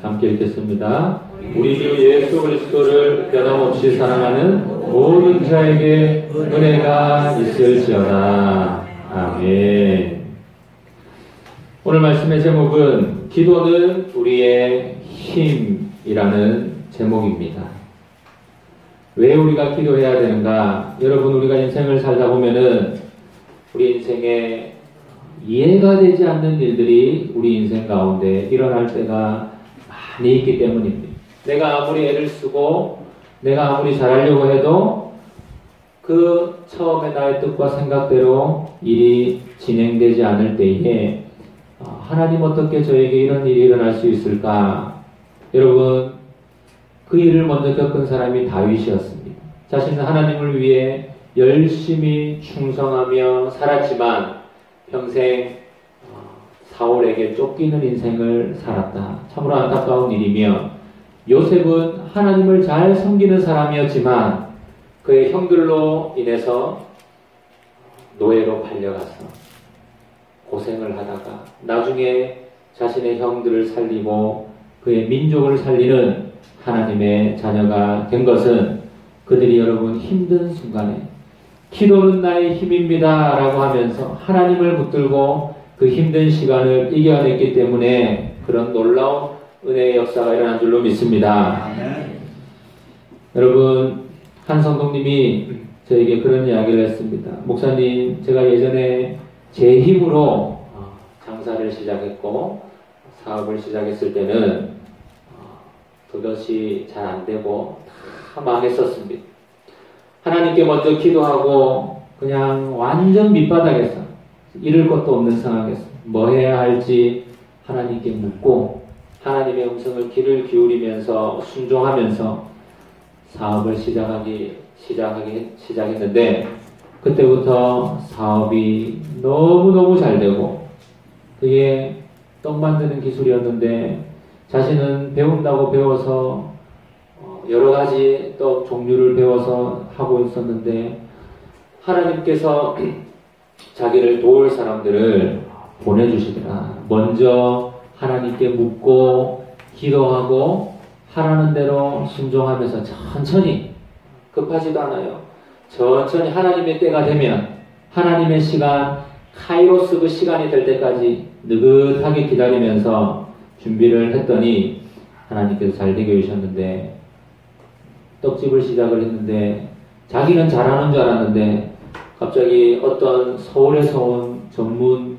함께 읽겠습니다. 우리 주 예수 그리스도를 변함없이 사랑하는 모든 자에게 은혜가 있을지어다. 아멘. 오늘 말씀의 제목은 기도는 우리의 힘이라는 제목입니다. 왜 우리가 기도해야 되는가? 여러분, 우리가 인생을 살다 보면은 우리 인생에 이해가 되지 않는 일들이 우리 인생 가운데 일어날 때가 많이 있기 때문입니다. 내가 아무리 애를 쓰고 내가 아무리 잘하려고 해도 그 처음에 나의 뜻과 생각대로 일이 진행되지 않을 때에 하나님 어떻게 저에게 이런 일이 일어날 수 있을까? 여러분, 그 일을 먼저 겪은 사람이 다윗이었습니다. 자신은 하나님을 위해 열심히 충성하며 살았지만 평생 사울에게 쫓기는 인생을 살았다. 참으로 안타까운 일이며, 요셉은 하나님을 잘 섬기는 사람이었지만 그의 형들로 인해서 노예로 팔려가서 고생을 하다가 나중에 자신의 형들을 살리고 그의 민족을 살리는 하나님의 자녀가 된 것은 그들이 여러분 힘든 순간에 기도는 나의 힘입니다 라고 하면서 하나님을 붙들고 그 힘든 시간을 이겨냈기 때문에 그런 놀라운 은혜의 역사가 일어난 줄로 믿습니다. 여러분, 한 성도님이 저에게 그런 이야기를 했습니다. 목사님, 제가 예전에 제 힘으로 장사를 시작했고 사업을 시작했을 때는 그것이 잘 안되고 다 망했었습니다. 하나님께 먼저 기도하고 그냥 완전 밑바닥에서 잃을 것도 없는 상황에서 뭐 해야 할지 하나님께 묻고 하나님의 음성을 귀를 기울이면서 순종하면서 사업을 시작했는데 그때부터 사업이 너무너무 잘 되고 그게 떡 만드는 기술이었는데 자신은 배운다고 배워서 여러 가지 떡 종류를 배워서 하고 있었는데 하나님께서 자기를 도울 사람들을 보내주시더라. 먼저 하나님께 묻고 기도하고 하라는 대로 순종하면서 천천히, 급하지도 않아요. 천천히 하나님의 때가 되면 하나님의 시간, 카이로스 그 시간이 될 때까지 느긋하게 기다리면서 준비를 했더니 하나님께서 잘 되게 해주셨는데 떡집을 시작을 했는데 자기는 잘하는 줄 알았는데 갑자기 어떤 서울에서 온 전문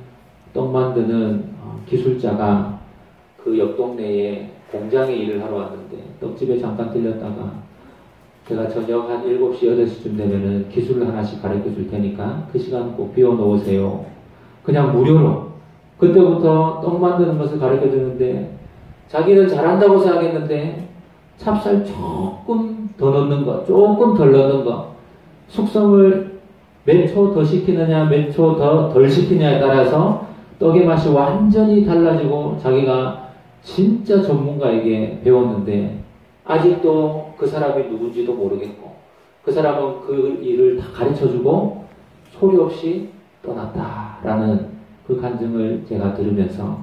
떡 만드는 기술자가 그 옆 동네에 공장에 일을 하러 왔는데 떡집에 잠깐 들렸다가 제가 저녁 한 7시, 8시쯤 되면은 기술을 하나씩 가르쳐 줄 테니까 그 시간 꼭 비워 놓으세요. 그냥 무료로. 그때부터 떡 만드는 것을 가르쳐 주는데 자기는 잘한다고 생각했는데 찹쌀 조금 더 넣는 거, 조금 덜 넣는 거, 숙성을 몇 초 더 시키느냐, 몇 초 더 덜 시키느냐에 따라서 떡의 맛이 완전히 달라지고 자기가 진짜 전문가에게 배웠는데 아직도 그 사람이 누군지도 모르겠고 그 사람은 그 일을 다 가르쳐주고 소리 없이 떠났다라는 그 간증을 제가 들으면서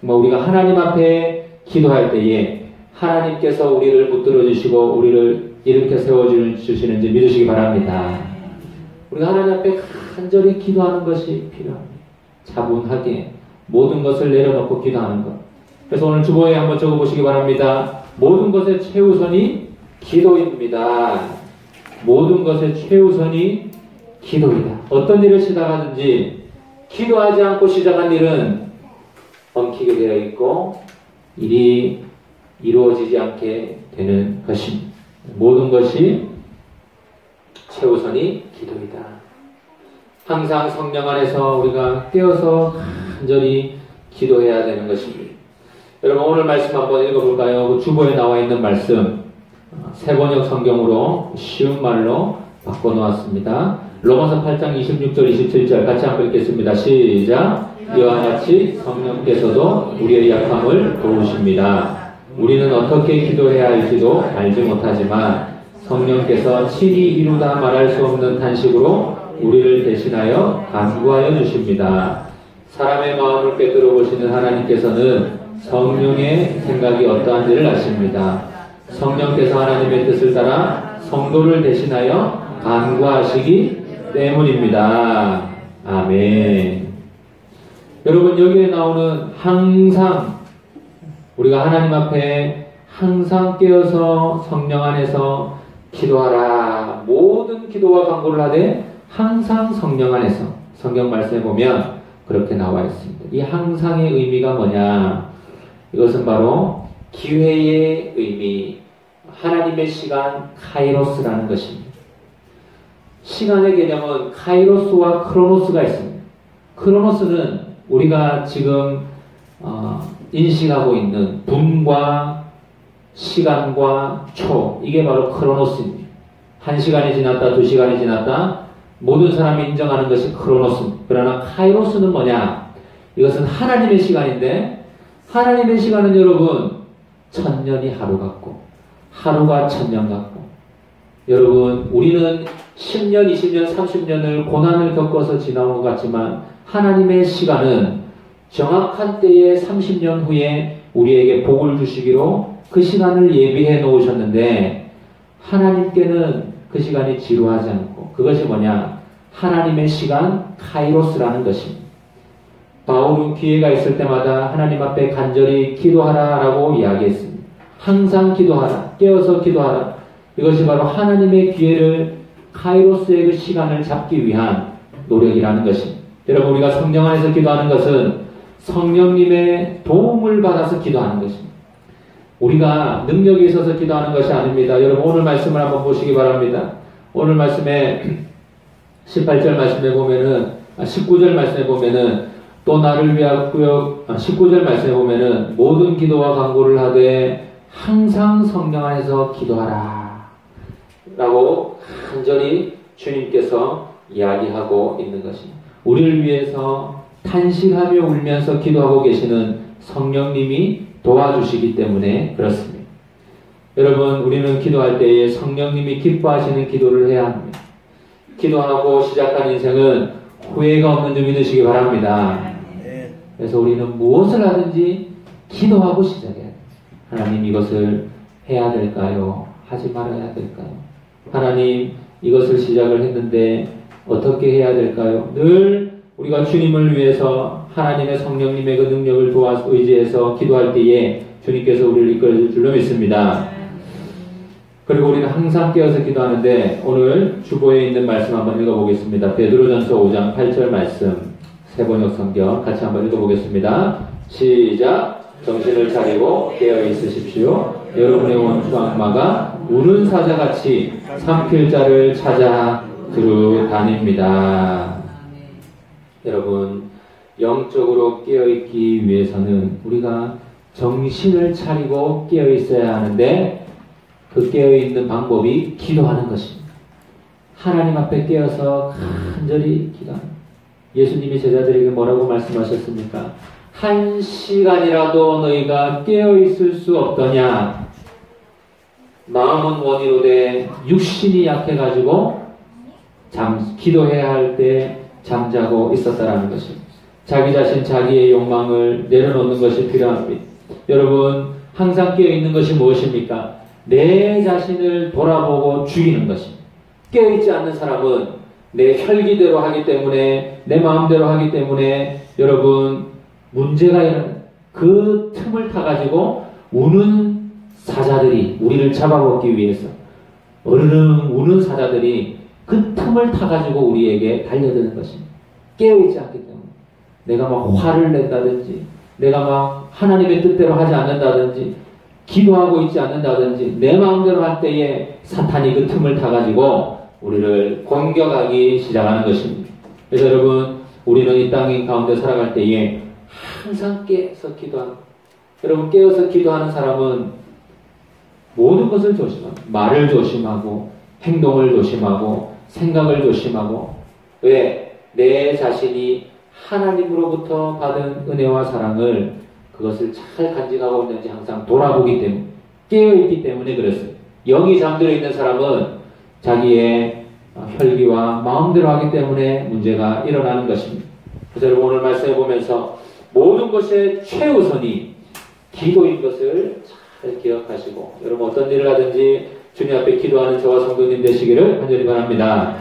우리가 하나님 앞에 기도할 때에 하나님께서 우리를 붙들어 주시고 우리를 이렇게 세워주시는지 믿으시기 바랍니다. 우리가 하나님 앞에 간절히 기도하는 것이 필요합니다. 차분하게 모든 것을 내려놓고 기도하는 것. 그래서 오늘 주보에 한번 적어보시기 바랍니다. 모든 것의 최우선이 기도입니다. 모든 것의 최우선이 기도이다. 어떤 일을 시작하든지 기도하지 않고 시작한 일은 엉키게 되어 있고 일이 이루어지지 않게 되는 것입니다. 모든 것이 최우선이 기도이다. 항상 성령 안에서 우리가 깨어서 간절히 기도해야 되는 것입니다. 여러분, 오늘 말씀 한번 읽어볼까요? 그 주보에 나와 있는 말씀 세번역 성경으로 쉬운 말로 바꿔놓았습니다. 로마서 8장 26절 27절 같이 한번 읽겠습니다. 시작. 이와 같이 성령께서도 우리의 약함을 도우십니다. 우리는 어떻게 기도해야 할지도 알지 못하지만 성령께서 친히 이루다 말할 수 없는 탄식으로 우리를 대신하여 간구하여 주십니다. 사람의 마음을 꿰뚫어 보시는 하나님께서는 성령의 생각이 어떠한지를 아십니다. 성령께서 하나님의 뜻을 따라 성도를 대신하여 간구하시기 때문입니다. 아멘. 여러분, 여기에 나오는 항상, 우리가 하나님 앞에 항상 깨어서 성령 안에서 기도하라, 모든 기도와 간구를 하되 항상 성령 안에서, 성경 말씀에 보면 그렇게 나와 있습니다. 이 항상의 의미가 뭐냐? 이것은 바로 기회의 의미, 하나님의 시간, 카이로스라는 것입니다. 시간의 개념은 카이로스와 크로노스가 있습니다. 크로노스는 우리가 지금 인식하고 있는 분과 시간과 초, 이게 바로 크로노스입니다. 1시간이 지났다, 2시간이 지났다, 모든 사람이 인정하는 것이 크로노스입니다. 그러나 카이로스는 뭐냐? 이것은 하나님의 시간인데, 하나님의 시간은 여러분 1000년이 하루 같고 하루가 1000년 같고, 여러분 우리는 10년, 20년, 30년을 고난을 겪어서 지나온 것 같지만 하나님의 시간은 정확한 때에 30년 후에 우리에게 복을 주시기로 그 시간을 예비해 놓으셨는데, 하나님께는 그 시간이 지루하지 않고, 그것이 뭐냐? 하나님의 시간, 카이로스라는 것입니다. 바울은 기회가 있을 때마다 하나님 앞에 간절히 기도하라라고 이야기했습니다. 항상 기도하라, 깨어서 기도하라. 이것이 바로 하나님의 기회를, 카이로스의 그 시간을 잡기 위한 노력이라는 것입니다. 여러분, 우리가 성령 안에서 기도하는 것은 성령님의 도움을 받아서 기도하는 것입니다. 우리가 능력이 있어서 기도하는 것이 아닙니다. 여러분, 오늘 말씀을 한번 보시기 바랍니다. 오늘 말씀에 18절 말씀에 보면은, 19절 말씀에 보면은, 또 나를 위하여, 19절 말씀에 보면은, 모든 기도와 간구를 하되 항상 성령 안에서 기도하라 라고 간절히 주님께서 이야기하고 있는 것입니다. 우리를 위해서 탄식하며 울면서 기도하고 계시는 성령님이 도와주시기 때문에 그렇습니다. 여러분, 우리는 기도할 때에 성령님이 기뻐하시는 기도를 해야 합니다. 기도하고 시작한 인생은 후회가 없는 줄 믿으시기 바랍니다. 그래서 우리는 무엇을 하든지 기도하고 시작해야 돼요. 하나님, 이것을 해야 될까요? 하지 말아야 될까요? 하나님, 이것을 시작을 했는데 어떻게 해야 될까요? 늘 우리가 주님을 위해서 하나님의 성령님의 그 능력을 의지해서 기도할 때에 주님께서 우리를 이끌어줄 줄로 믿습니다. 그리고 우리는 항상 깨어서 기도하는데, 오늘 주보에 있는 말씀 한번 읽어보겠습니다. 베드로전서 5장 8절 말씀, 세번역 성경 같이 한번 읽어보겠습니다. 시작! 정신을 차리고 깨어 있으십시오. 여러분의 원수 악마가 우는 사자같이 삼킬 자를 찾아 두루 다닙니다. 여러분, 영적으로 깨어있기 위해서는 우리가 정신을 차리고 깨어있어야 하는데, 그 깨어있는 방법이 기도하는 것입니다. 하나님 앞에 깨어서 간절히 기도합니다. 예수님이 제자들에게 뭐라고 말씀하셨습니까? 1시간이라도 너희가 깨어있을 수 없더냐? 마음은 원이로되 육신이 약해가지고 기도해야 할 때 잠자고 있었다라는 것입니다. 자기 자신, 자기의 욕망을 내려놓는 것이 필요합니다. 여러분, 항상 깨어있는 것이 무엇입니까? 내 자신을 돌아보고 죽이는 것입니다. 깨어있지 않는 사람은 내 혈기대로 하기 때문에, 내 마음대로 하기 때문에 여러분 문제가 일어나는, 그 틈을 타가지고 우는 사자들이, 우리를 잡아먹기 위해서 어르릉 우는 사자들이 그 틈을 타가지고 우리에게 달려드는 것입니다. 깨어있지 않기 때문에. 내가 막 화를 낸다든지, 내가 막 하나님의 뜻대로 하지 않는다든지, 기도하고 있지 않는다든지, 내 마음대로 할 때에 사탄이 그 틈을 타가지고 우리를 공격하기 시작하는 것입니다. 그래서 여러분, 우리는 이 땅 가운데 살아갈 때에 항상 깨어서 기도하는, 여러분, 깨어서 기도하는 사람은 모든 것을 조심합니다. 말을 조심하고, 행동을 조심하고, 생각을 조심하고. 왜? 내 자신이 하나님으로부터 받은 은혜와 사랑을, 그것을 잘 간직하고 있는지 항상 돌아보기 때문에, 깨어있기 때문에 그렇습니다. 영이 잠들어 있는 사람은 자기의 혈기와 마음대로 하기 때문에 문제가 일어나는 것입니다. 그래서 여러분 오늘 말씀해 보면서 모든 것의 최우선이 기도인 것을 잘 기억하시고 여러분 어떤 일을 하든지 주님 앞에 기도하는 저와 성도님 되시기를 간절히 바랍니다.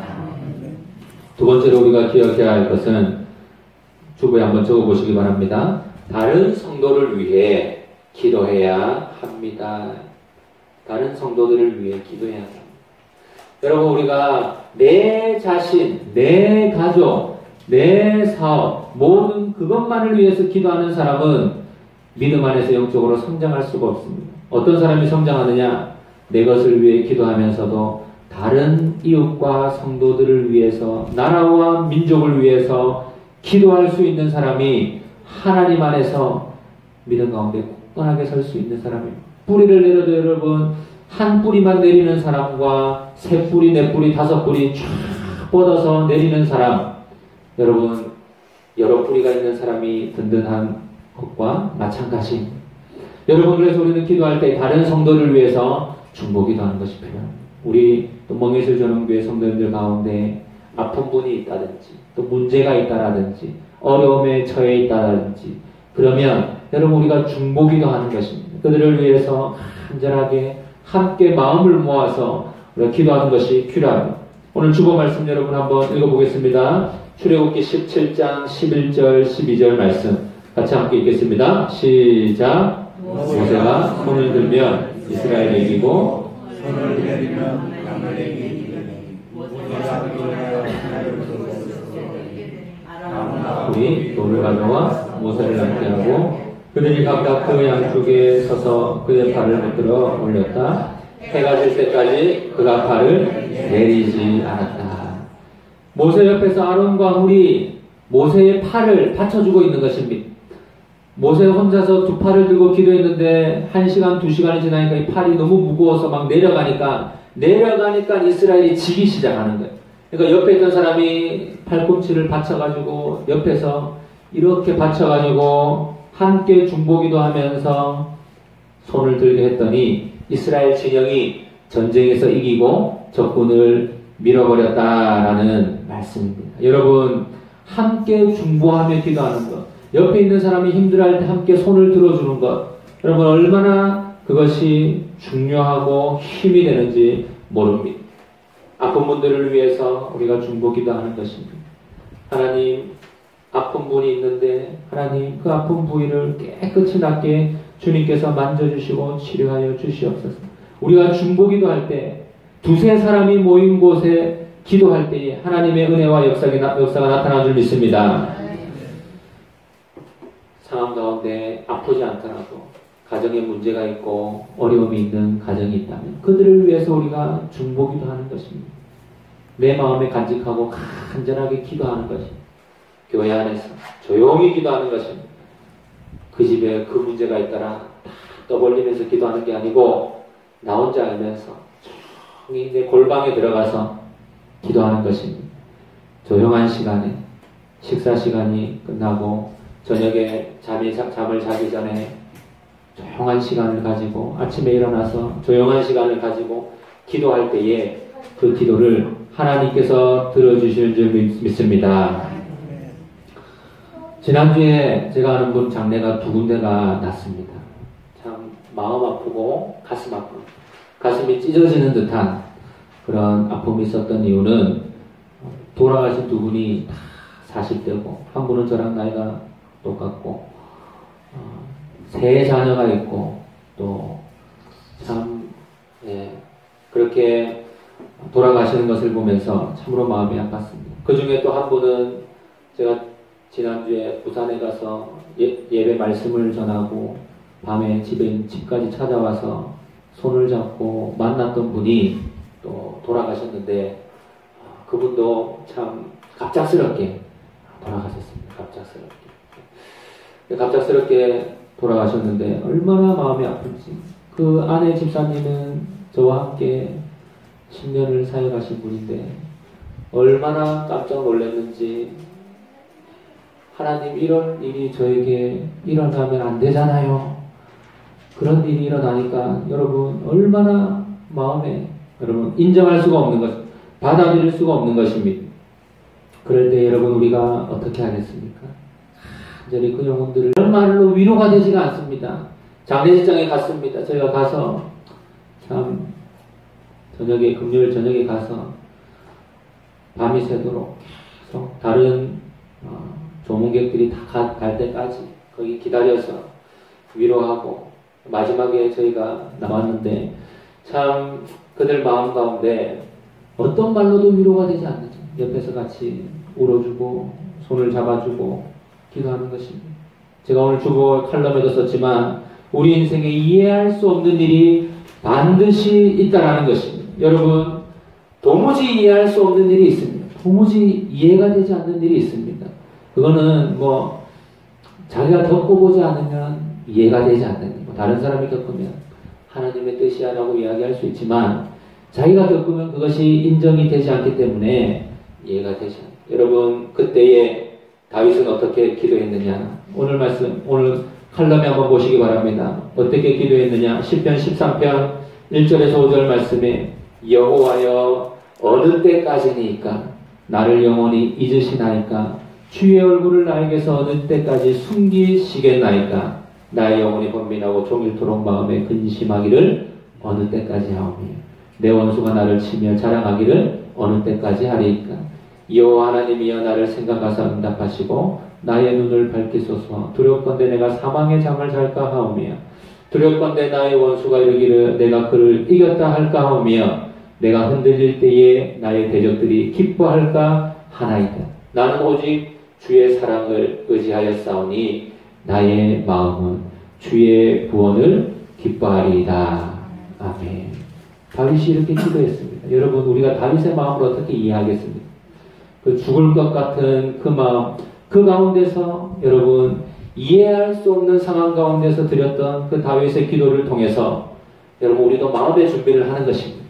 두 번째로 우리가 기억해야 할 것은 주부에 한번 적어보시기 바랍니다. 다른 성도를 위해 기도해야 합니다. 다른 성도들을 위해 기도해야 합니다. 여러분 우리가 내 자신, 내 가족, 내 사업 모든 그것만을 위해서 기도하는 사람은 믿음 안에서 영적으로 성장할 수가 없습니다. 어떤 사람이 성장하느냐? 내 것을 위해 기도하면서도 다른 이웃과 성도들을 위해서 나라와 민족을 위해서 기도할 수 있는 사람이 하나님 안에서 믿음 가운데 굳건하게 설 수 있는 사람입니다. 뿌리를 내려도 여러분 한 뿌리만 내리는 사람과 세 뿌리, 네 뿌리, 다섯 뿌리 쫙 뻗어서 내리는 사람 여러분 여러 뿌리가 있는 사람이 든든한 것과 마찬가지입니다. 여러분 그래서 우리는 기도할 때 다른 성도를 위해서 중보기도 하는 것이 필요합니다. 우리 또 멍에슬 전원교회 성도님들 가운데 아픈 분이 있다든지 또 문제가 있다라든지 어려움에 처해 있다라든지 그러면 여러분 우리가 중보기도 하는 것입니다. 그들을 위해서 간절하게 함께 마음을 모아서 우리가 기도하는 것이 필요합니다. 오늘 주보 말씀 여러분 한번 읽어보겠습니다. 출애굽기 17장 11절 12절 말씀 같이 함께 읽겠습니다. 시작. 모세가 손을 들면 이스라엘이 이기고 손을 내리면 아말렉이 이기니 모세가 기도하여 하나님을 우리 돌을 가져와 모세를 앉게 하고 그들이 각각 그 양쪽에 서서 그의 발을 붙들어 올렸다. 해가 질 때까지 그가 발을 내리지 않았다. 모세 옆에서 아론과 훌이 모세의 팔을 받쳐주고 있는 것입니다. 모세 혼자서 두 팔을 들고 기도했는데 1시간, 2시간이 지나니까 이 팔이 너무 무거워서 막 내려가니까 이스라엘이 지기 시작하는 거예요. 그러니까 옆에 있던 사람이 팔꿈치를 받쳐가지고 옆에서 이렇게 받쳐가지고 함께 중보기도 하면서 손을 들게 했더니 이스라엘 진영이 전쟁에서 이기고 적군을 밀어버렸다라는 말씀입니다. 여러분 함께 중보하며 기도하는 것 옆에 있는 사람이 힘들어할 때 함께 손을 들어주는 것 여러분 얼마나 그것이 중요하고 힘이 되는지 모릅니다. 아픈 분들을 위해서 우리가 중보기도 하는 것입니다. 하나님 아픈 분이 있는데 하나님 그 아픈 부위를 깨끗이 낫게 주님께서 만져주시고 치료하여 주시옵소서. 우리가 중보기도 할 때 두세 사람이 모인 곳에 기도할 때에 하나님의 은혜와 역사가 나타나 줄 믿습니다. 상황 가운데 아프지 않더라도 가정에 문제가 있고 어려움이 있는 가정이 있다면 그들을 위해서 우리가 중보기도 하는 것입니다. 내 마음에 간직하고 간절하게 기도하는 것입니다. 교회 안에서 조용히 기도하는 것입니다. 그 집에 그 문제가 있더라 다 떠벌리면서 기도하는 게 아니고 나 혼자 알면서 조용히 내 골방에 들어가서 기도하는 것입니다. 조용한 시간에 식사 시간이 끝나고 저녁에 잠을 자기 전에 조용한 시간을 가지고 아침에 일어나서 조용한 시간을 가지고 기도할 때에 그 기도를 하나님께서 들어주시는 줄 믿습니다. 지난주에 제가 아는 분 장례가 2군데가 났습니다. 참 마음 아프고 가슴 아픈 가슴이 찢어지는 듯한 그런 아픔이 있었던 이유는 돌아가신 2분이 다 40대고 한 분은 저랑 나이가 똑같고 3 자녀가 있고 또 참 그렇게 돌아가시는 것을 보면서 참으로 마음이 아팠습니다. 그 중에 또 한 분은 제가 지난주에 부산에 가서 예배 말씀을 전하고 밤에 집까지 찾아와서 손을 잡고 만났던 분이 또 돌아가셨는데 그분도 참 갑작스럽게 돌아가셨습니다. 갑작스럽게 돌아가셨는데 얼마나 마음이 아픈지 그 아내 집사님은 저와 함께 10년을 사역하신 분인데 얼마나 깜짝 놀랐는지 하나님 이런 일이 저에게 일어나면 안 되잖아요. 그런 일이 일어나니까 여러분 얼마나 마음에 여러분 인정할 수가 없는 것 받아들일 수가 없는 것입니다. 그럴 때 여러분 우리가 어떻게 하겠습니까? 간절히 그 영혼들을 그런 말로 위로가 되지가 않습니다. 장례식장에 갔습니다. 저희가 가서 참 저녁에 금요일 저녁에 가서 밤이 새도록 계속 다른 조문객들이 다 갈 때까지 거기 기다려서 위로하고 마지막에 저희가 나왔는데 참 그들 마음 가운데 어떤 말로도 위로가 되지 않는죠. 옆에서 같이 울어주고 손을 잡아주고 기도하는 것입니다. 제가 오늘 주보 칼럼에도 썼지만 우리 인생에 이해할 수 없는 일이 반드시 있다라는 것입니다. 여러분 도무지 이해할 수 없는 일이 있습니다. 도무지 이해가 되지 않는 일이 있습니다. 그거는 자기가 겪어보지 않으면 이해가 되지 않는 일. 다른 사람이 겪으면 하나님의 뜻이야라고 이야기할 수 있지만 자기가 겪으면 그것이 인정이 되지 않기 때문에 이해가 되지 않아요. 여러분 그때에 다윗은 어떻게 기도했느냐? 오늘 말씀, 오늘 칼럼에 한번 보시기 바랍니다. 어떻게 기도했느냐? 시편 13편 1절에서 5절 말씀에 여호와여 어느 때까지니까 나를 영원히 잊으시나이까 주의 얼굴을 나에게서 어느 때까지 숨기시겠나이까 나의 영혼이 번민하고 종일토록 마음에 근심하기를 어느 때까지 하오며 내 원수가 나를 치며 자랑하기를 어느 때까지 하리이까 여호와 하나님이여 나를 생각하사 응답하시고 나의 눈을 밝히소서. 두렵건대 내가 사망의 잠을 잘까 하오며 두렵건대 나의 원수가 이르기를 내가 그를 이겼다 할까 하오며 내가 흔들릴 때에 나의 대적들이 기뻐할까 하나이다. 나는 오직 주의 사랑을 의지하였사오니 나의 마음은 주의 구원을 기뻐하리이다. 아멘. 다윗이 이렇게 기도했습니다. 여러분 우리가 다윗의 마음을 어떻게 이해하겠습니까? 그 죽을 것 같은 그 마음, 그 가운데서 여러분 이해할 수 없는 상황 가운데서 드렸던 그 다윗의 기도를 통해서 여러분 우리도 마음의 준비를 하는 것입니다.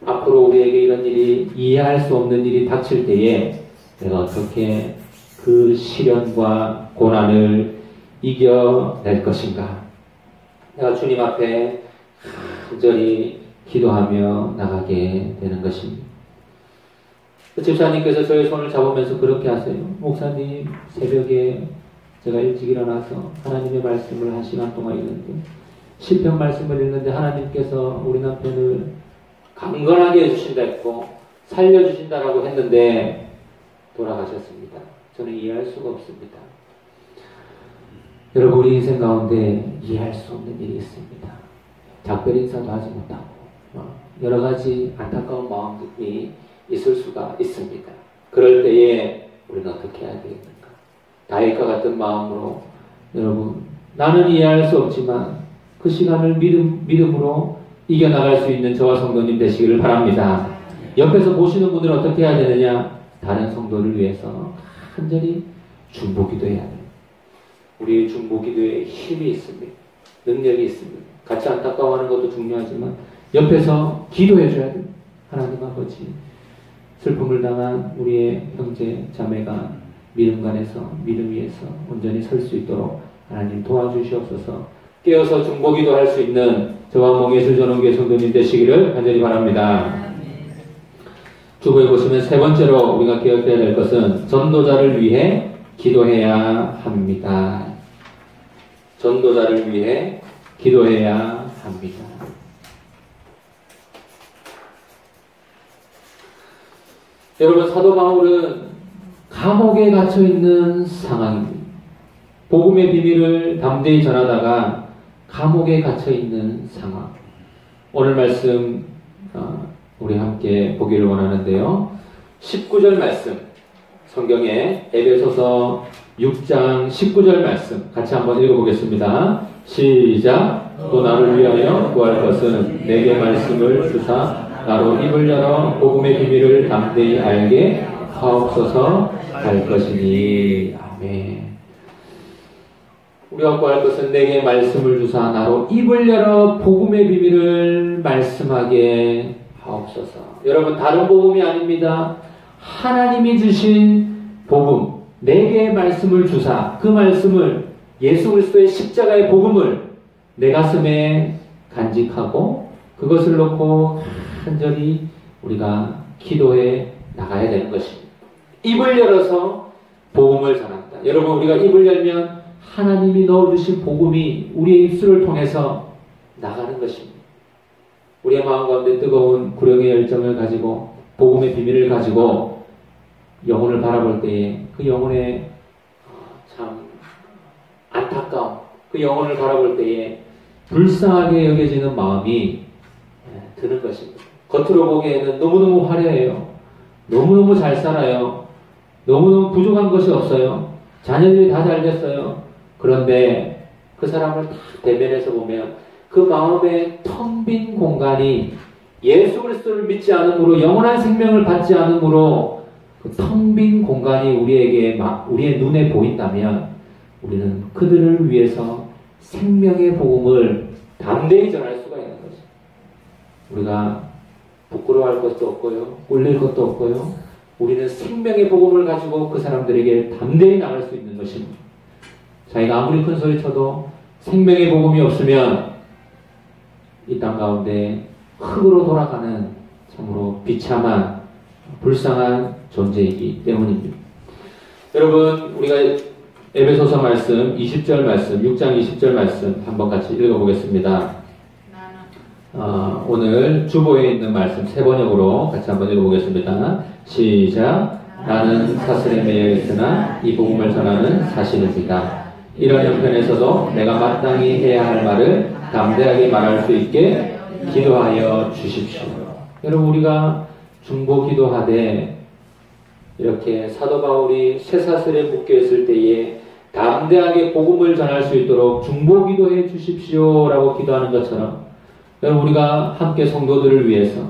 앞으로 우리에게 이런 일이 이해할 수 없는 일이 닥칠 때에 내가 어떻게 그 시련과 고난을 이겨낼 것인가? 내가 주님 앞에 간절히 기도하며 나가게 되는 것입니다. 집사님께서 저의 손을 잡으면서 그렇게 하세요. 목사님, 새벽에 제가 일찍 일어나서 하나님의 말씀을 한 시간 동안 읽는데 시편 말씀을 읽는데 하나님께서 우리 남편을 강건하게 해주신다 했고 살려주신다라고 했는데 돌아가셨습니다. 저는 이해할 수가 없습니다. 여러분 우리 인생 가운데 이해할 수 없는 일이 있습니다. 작별 인사도 하지 못하고 여러 가지 안타까운 마음들이 있을 수가 있습니다. 그럴 때에 우리는 어떻게 해야 되겠는가? 다윗과 같은 마음으로 여러분 나는 이해할 수 없지만 그 시간을 믿음으로 이겨나갈 수 있는 저와 성도님 되시기를 바랍니다. 옆에서 보시는 분들은 어떻게 해야 되느냐? 다른 성도를 위해서 간절히 중보기도해야 돼요. 우리 중보기도에 힘이 있습니다. 능력이 있습니다. 같이 안타까워하는 것도 중요하지만 옆에서 기도해줘야 돼요. 하나님 아버지 슬픔을 당한 우리의 형제 자매가 믿음 위에서 온전히 설 수 있도록 하나님 도와주시옵소서. 깨어서 중보기도 할 수 있는 저와 몽예술 전원교회 성도님 되시기를 간절히 바랍니다. 주보에 보시면 세 번째로 우리가 기억해야 될 것은 전도자를 위해 기도해야 합니다. 전도자를 위해 기도해야 합니다. 여러분 사도 바울은 감옥에 갇혀있는 상황입니다. 복음의 비밀을 담대히 전하다가 감옥에 갇혀있는 상황. 오늘 말씀 우리 함께 보기를 원하는데요. 19절 말씀 성경에 에베소서 6장 19절 말씀 같이 한번 읽어보겠습니다. 시작. 또 나를 위하여 구할 것은 내게 말씀을 주사 나로 입을 열어 복음의 비밀을 담대히 알게 하옵소서 할 것이니. 아멘. 우리가 구할 것은 내게 말씀을 주사 나로 입을 열어 복음의 비밀을 말씀하게 하옵소서. 여러분 다른 복음이 아닙니다. 하나님이 주신 복음, 내게 말씀을 주사 그 말씀을 예수 그리스도의 십자가의 복음을 내 가슴에 간직하고 그것을 놓고 간절히 우리가 기도해 나가야 되는 것입니다. 입을 열어서 복음을 전한다. 여러분, 우리가 입을 열면 하나님이 넣어주신 복음이 우리의 입술을 통해서 나가는 것입니다. 우리의 마음 가운데 뜨거운 구령의 열정을 가지고 복음의 비밀을 가지고 영혼을 바라볼 때에 그 영혼의 참 안타까움, 그 영혼을 바라볼 때에 불쌍하게 여겨지는 마음이 드는 것입니다. 겉으로 보기에는 너무너무 화려해요. 너무너무 잘 살아요. 너무너무 부족한 것이 없어요. 자녀들이 다 잘 됐어요. 그런데 그 사람을 다 대면해서 보면 그 마음의 텅 빈 공간이 예수 그리스도를 믿지 않음으로 영원한 생명을 받지 않음으로 그 텅 빈 공간이 우리의 눈에 보인다면 우리는 그들을 위해서 생명의 복음을 담대히 전할 수가 있는 거죠. 우리가 부끄러워할 것도 없고요. 꿀릴 것도 없고요. 우리는 생명의 복음을 가지고 그 사람들에게 담대히 나갈 수 있는 것입니다. 자기가 아무리 큰 소리 쳐도 생명의 복음이 없으면 이 땅 가운데 흙으로 돌아가는 참으로 비참한 불쌍한 존재이기 때문입니다. 여러분, 우리가 에베소서 말씀 20절 말씀, 6장 20절 말씀 한번 같이 읽어보겠습니다. 오늘 주보에 있는 말씀 세 번역으로 같이 한번 읽어보겠습니다. 시작. 나는 사슬에 매여 있으나 이 복음을 전하는 사실입니다. 이런 형편에서도 내가 마땅히 해야 할 말을 담대하게 말할 수 있게 기도하여 주십시오. 여러분, 우리가 중보 기도하되 이렇게 사도 바울이 쇠사슬에 묶여 있을 때에 담대하게 복음을 전할 수 있도록 중보 기도해 주십시오라고 기도하는 것처럼 여러분, 우리가 함께 성도들을 위해서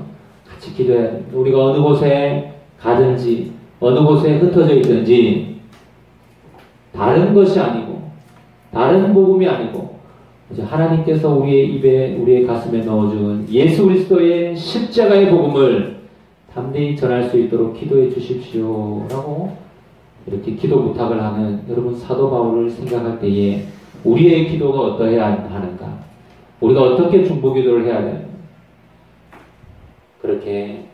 같이 기도해야 됩니다. 우리가 어느 곳에 가든지 어느 곳에 흩어져 있든지 다른 것이 아니고 다른 복음이 아니고 하나님께서 우리의 입에 우리의 가슴에 넣어준 예수 그리스도의 십자가의 복음을 담대히 전할 수 있도록 기도해 주십시오라고 이렇게 기도 부탁을 하는 여러분 사도 바울을 생각할 때에 우리의 기도가 어떠해야 하는가? 우리가 어떻게 중보 기도를 해야 되는가? 그렇게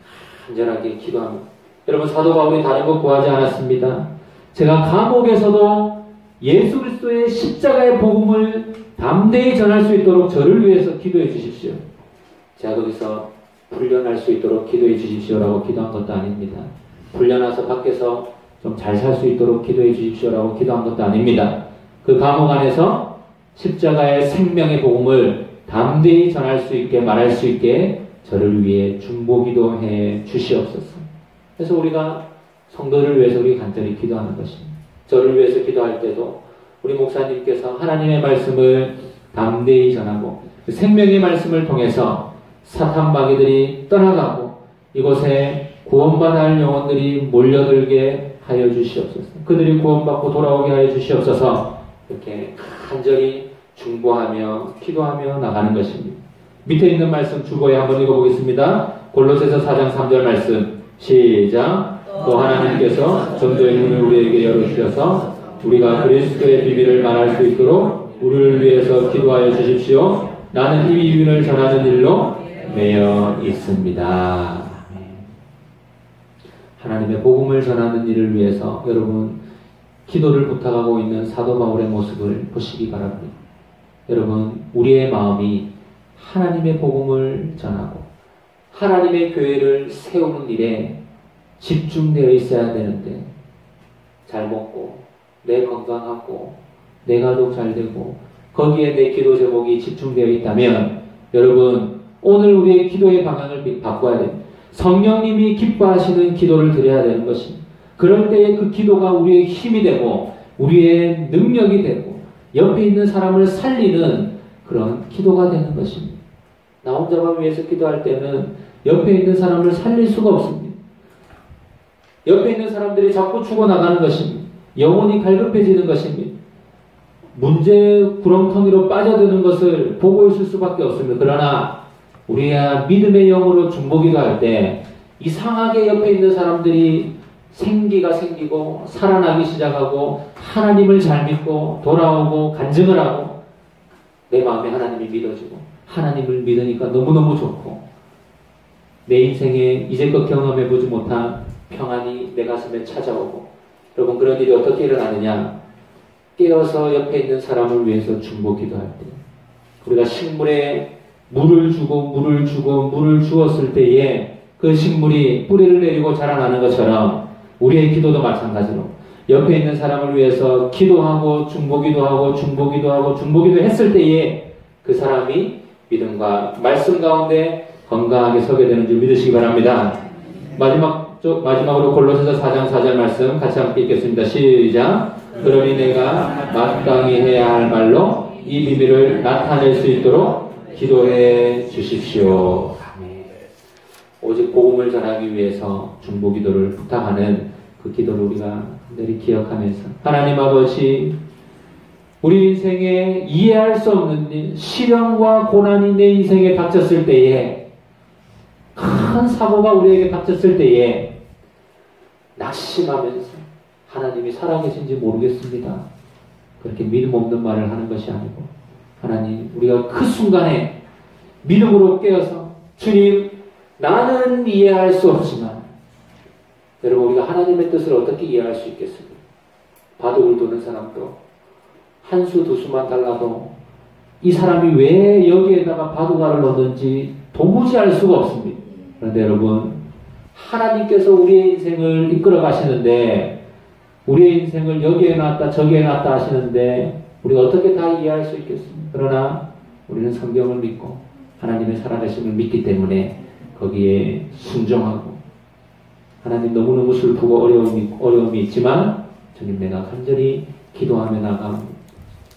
간절하게 기도합니다. 여러분, 사도 바울이 다른 것 구하지 않았습니다. 제가 감옥에서도 예수 그리스도의 십자가의 복음을 담대히 전할 수 있도록 저를 위해서 기도해 주십시오. 제가 거기서 풀려날 수 있도록 기도해 주십시오라고 기도한 것도 아닙니다. 풀려나서 밖에서 좀 잘 살 수 있도록 기도해 주십시오라고 기도한 것도 아닙니다. 그 감옥 안에서 십자가의 생명의 복음을 담대히 전할 수 있게 말할 수 있게 저를 위해 중보 기도해 주시옵소서. 그래서 우리가 성도를 위해서 우리 간절히 기도하는 것입니다. 저를 위해서 기도할 때도 우리 목사님께서 하나님의 말씀을 담대히 전하고 그 생명의 말씀을 통해서 사탄 마귀들이 떠나가고 이곳에 구원받아야 할 영혼들이 몰려들게 하여 주시옵소서. 그들이 구원받고 돌아오게 하여 주시옵소서. 이렇게 간절히 중보하며 기도하며 나가는 것입니다. 밑에 있는 말씀 주보에 한번 읽어보겠습니다. 골로새서 4장 3절 말씀 시작. 또 하나님께서 전도의 문을 우리에게 열어주셔서 우리가 그리스도의 비밀을 말할 수 있도록 우리를 위해서 기도하여 주십시오. 나는 이 비밀을 전하는 일로 매여 있습니다. 하나님의 복음을 전하는 일을 위해서 여러분 기도를 부탁하고 있는 사도 바울의 모습을 보시기 바랍니다. 여러분, 우리의 마음이 하나님의 복음을 전하고 하나님의 교회를 세우는 일에 집중되어 있어야 되는데 잘 먹고 내 건강하고 내 가족 잘 되고 거기에 내 기도 제목이 집중되어 있다면 여러분 오늘 우리의 기도의 방향을 바꿔야 됩니다. 성령님이 기뻐하시는 기도를 드려야 되는 것입니다. 그럴 때에 그 기도가 우리의 힘이 되고 우리의 능력이 되고 옆에 있는 사람을 살리는 그런 기도가 되는 것입니다. 나 혼자만 위해서 기도할 때는 옆에 있는 사람을 살릴 수가 없습니다. 옆에 있는 사람들이 자꾸 죽어나가는 것입니다. 영혼이 갈급해지는 것입니다. 문제 구렁텅이로 빠져드는 것을 보고 있을 수밖에 없습니다. 그러나 우리가 믿음의 영으로 중보기도 할 때 이상하게 옆에 있는 사람들이 생기가 생기고 살아나기 시작하고 하나님을 잘 믿고 돌아오고 간증을 하고 내 마음에 하나님이 믿어지고 하나님을 믿으니까 너무너무 좋고 내 인생에 이제껏 경험해보지 못한 평안이 내 가슴에 찾아오고, 여러분 그런 일이 어떻게 일어나느냐? 깨어서 옆에 있는 사람을 위해서 중보 기도할 때, 우리가 식물에 물을 주었을 때에 그 식물이 뿌리를 내리고 자라나는 것처럼 우리의 기도도 마찬가지로 옆에 있는 사람을 위해서 기도하고 중보기도 했을 때에 그 사람이 믿음과 말씀 가운데 건강하게 서게 되는 줄 믿으시기 바랍니다. 마지막으로 골로새서 4장 4절 말씀 같이 함께 읽겠습니다. 시작. 그러니 내가 마땅히 해야 할 말로 이 비밀을 나타낼 수 있도록 기도해 주십시오. 아멘. 오직 복음을 전하기 위해서 중보기도를 부탁하는 그 기도를 우리가 늘 기억하면서, 하나님 아버지, 우리 인생에 이해할 수 없는 일, 시련과 고난이 내 인생에 닥쳤을 때에, 큰 사고가 우리에게 닥쳤을 때에 낙심하면서 하나님이 살아계신지 모르겠습니다, 그렇게 믿음 없는 말을 하는 것이 아니고, 하나님, 우리가 그 순간에 믿음으로 깨어서, 주님, 나는 이해할 수 없지만, 여러분, 우리가 하나님의 뜻을 어떻게 이해할 수 있겠습니까? 바둑을 두는 사람도 한 수 두 수만 달라도 이 사람이 왜 여기에다가 바둑알을 넣는지 도무지 알 수가 없습니다. 그런데 여러분, 하나님께서 우리의 인생을 이끌어 가시는데, 우리의 인생을 여기에 놨다 저기에 놨다 하시는데 우리가 어떻게 다 이해할 수 있겠습니까? 그러나 우리는 성경을 믿고 하나님의 살아계심을 믿기 때문에 거기에 순종하고, 하나님 너무너무 슬프고 어려움이 있지만 주님, 내가 간절히 기도하며 나갑니다.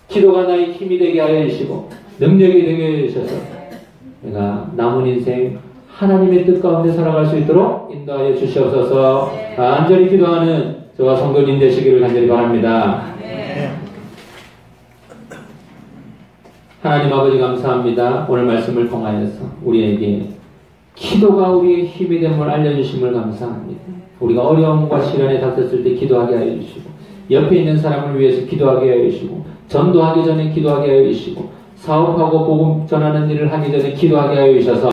기도가 나의 힘이 되게 하여 주시고 능력이 되게 하여 주셔서 내가 남은 인생 하나님의 뜻 가운데 살아갈 수 있도록 인도하여 주시옵소서. 간절히 기도하는 저와 성도님 되시기를 간절히 바랍니다. 하나님 아버지, 감사합니다. 오늘 말씀을 통하여서 우리에게 기도가 우리의 힘이 됨을 알려주심을 감사합니다. 우리가 어려움과 시련에 닥쳤을 때 기도하게 하여 주시고, 옆에 있는 사람을 위해서 기도하게 하여 주시고, 전도하기 전에 기도하게 하여 주시고, 사업하고 복음 전하는 일을 하기 전에 기도하게 하여 주셔서